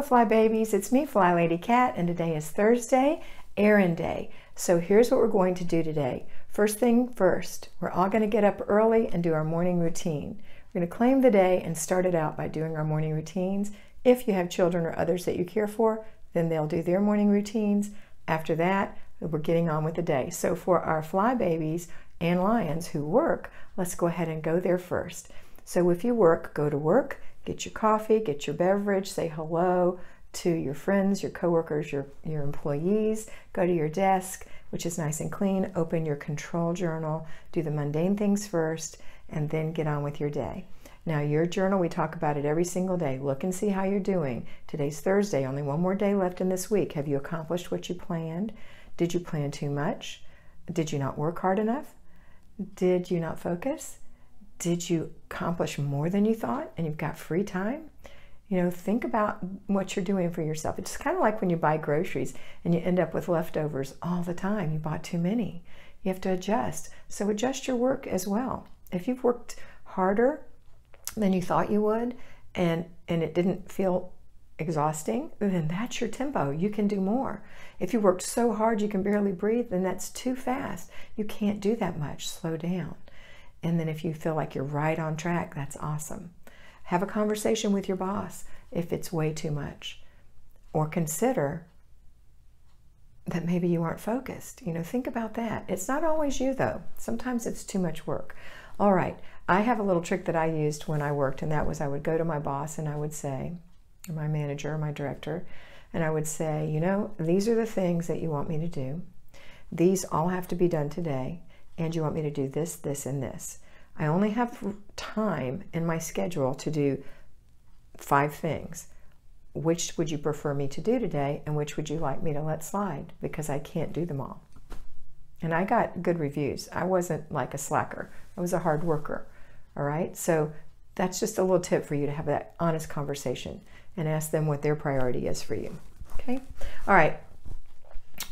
Fly Babies, it's me, FlyLady Kat, and today is Thursday, Errand Day. So here's what we're going to do today. First thing first, we're all going to get up early and do our morning routine. We're going to claim the day and start it out by doing our morning routines. If you have children or others that you care for, then they'll do their morning routines. After that, we're getting on with the day. So for our Fly Babies and Lions who work, let's go ahead and go there first. So if you work, go to work. Get your coffee, get your beverage, say hello to your friends, your coworkers, your employees. Go to your desk, which is nice and clean. Open your control journal. Do the mundane things first, and then get on with your day. Now, your journal, we talk about it every single day. Look and see how you're doing. Today's Thursday, only one more day left in this week. Have you accomplished what you planned? Did you plan too much? Did you not work hard enough? Did you not focus? Did you accomplish more than you thought and you've got free time? You know, think about what you're doing for yourself. It's kind of like when you buy groceries and you end up with leftovers all the time. You bought too many. You have to adjust. So adjust your work as well. If you've worked harder than you thought you would and it didn't feel exhausting, then that's your tempo. You can do more. If you worked so hard you can barely breathe, then that's too fast. You can't do that much. Slow down. And then if you feel like you're right on track, that's awesome. Have a conversation with your boss if it's way too much. Or consider that maybe you aren't focused. You know, think about that. It's not always you though. Sometimes it's too much work. All right, I have a little trick that I used when I worked, and that was I would go to my boss and I would say, or my manager, or my director, and I would say, you know, these are the things that you want me to do. These all have to be done today. And you want me to do this, this, and this. I only have time in my schedule to do 5 things. Which would you prefer me to do today, and which would you like me to let slide? Because I can't do them all. And I got good reviews. I wasn't like a slacker. I was a hard worker. All right? So that's just a little tip for you to have that honest conversation and ask them what their priority is for you. Okay? All right.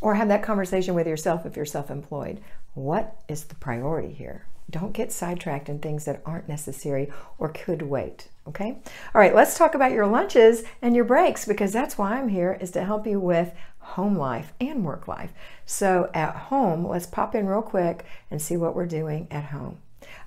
Or have that conversation with yourself if you're self-employed. What is the priority here? Don't get sidetracked in things that aren't necessary or could wait, okay? All right, let's talk about your lunches and your breaks, because that's why I'm here, is to help you with home life and work life. So at home, let's pop in real quick and see what we're doing at home.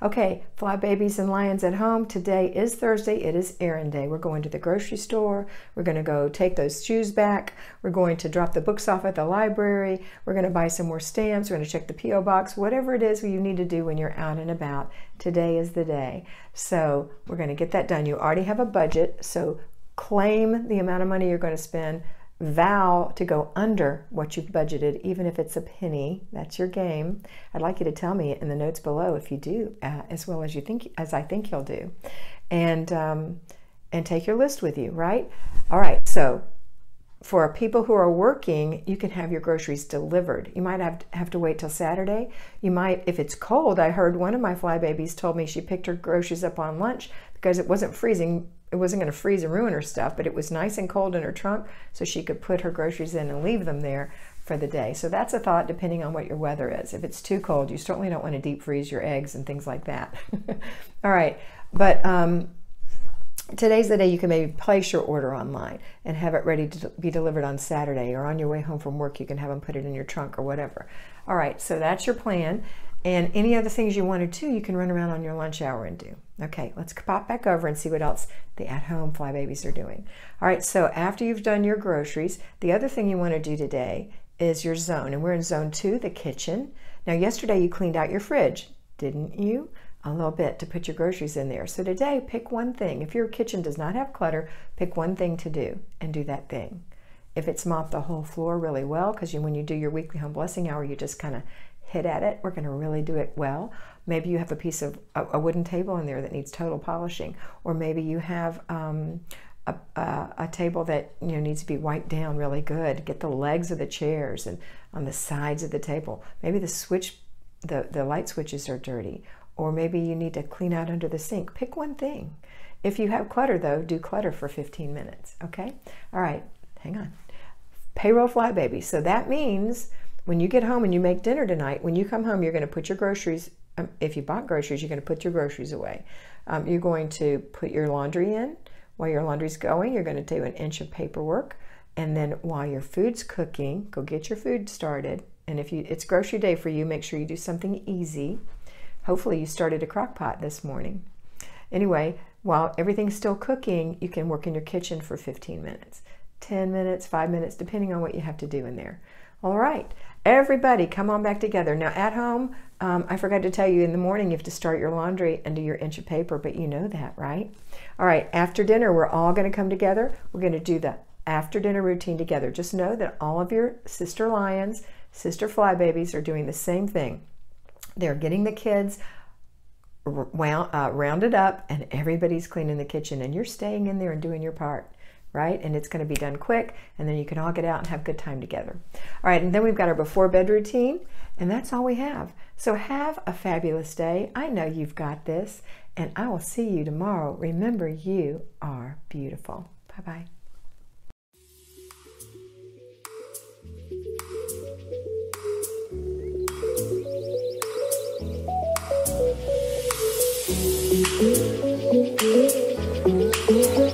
Okay, Fly Babies and Lions at home. Today is Thursday. It is Errand Day. We're going to the grocery store. We're going to go take those shoes back. We're going to drop the books off at the library. We're going to buy some more stamps. We're going to check the P.O. box. Whatever it is you need to do when you're out and about, today is the day. So we're going to get that done. You already have a budget, so claim the amount of money you're going to spend. Vow to go under what you've budgeted, even if it's a penny. That's your game. I'd like you to tell me in the notes below if you do as well as I think you'll do, and take your list with you. Right? All right. So for people who are working, you can have your groceries delivered. You might have to wait till Saturday. You might, if it's cold. I heard one of my Fly Babies told me she picked her groceries up on lunch because it wasn't freezing. It wasn't going to freeze and ruin her stuff, but it was nice and cold in her trunk, so she could put her groceries in and leave them there for the day. So that's a thought depending on what your weather is. If it's too cold, you certainly don't want to deep freeze your eggs and things like that. All right, but today's the day you can maybe place your order online and have it ready to be delivered on Saturday, or on your way home from work you can have them put it in your trunk or whatever. All right, so that's your plan. And any other things you want to do, you can run around on your lunch hour and do. Okay, let's pop back over and see what else the at-home Fly Babies are doing. All right, so after you've done your groceries, the other thing you want to do today is your zone. And we're in zone 2, the kitchen. Now, yesterday you cleaned out your fridge, didn't you? A little bit to put your groceries in there. So today, pick one thing. If your kitchen does not have clutter, pick one thing to do and do that thing. If it's mop the whole floor really well, because when you do your weekly home blessing hour, you just kind of hit at it. We're going to really do it well. Maybe you have a piece of a wooden table in there that needs total polishing, or maybe you have a table that needs to be wiped down really good. Get the legs of the chairs and on the sides of the table. Maybe the light switches are dirty, or maybe you need to clean out under the sink. Pick one thing. If you have clutter though, do clutter for 15 minutes. Okay. All right. Hang on. Payroll Fly Baby. So that means when you get home and you make dinner tonight, when you come home, you're going to put your groceries, if you bought groceries, you're going to put your groceries away. You're going to put your laundry in, While your laundry's going, you're going to do an inch of paperwork. And then while your food's cooking, go get your food started. And if it's grocery day for you, make sure you do something easy. Hopefully you started a crock pot this morning. Anyway, while everything's still cooking, you can work in your kitchen for 15 minutes, 10 minutes, 5 minutes, depending on what you have to do in there. All right, everybody come on back together. Now at home, I forgot to tell you, in the morning you have to start your laundry and do your inch of paper, but you know that, right? All right, after dinner, we're all going to come together. We're going to do the after dinner routine together. Just know that all of your sister lions, sister fly babies are doing the same thing. They're getting the kids rounded up, and everybody's cleaning the kitchen, and you're staying in there and doing your part, right? And it's going to be done quick, and then you can all get out and have a good time together. All right, and then we've got our before bed routine, and that's all we have. So have a fabulous day. I know you've got this, and I will see you tomorrow. Remember, you are beautiful. Bye-bye. Thank you.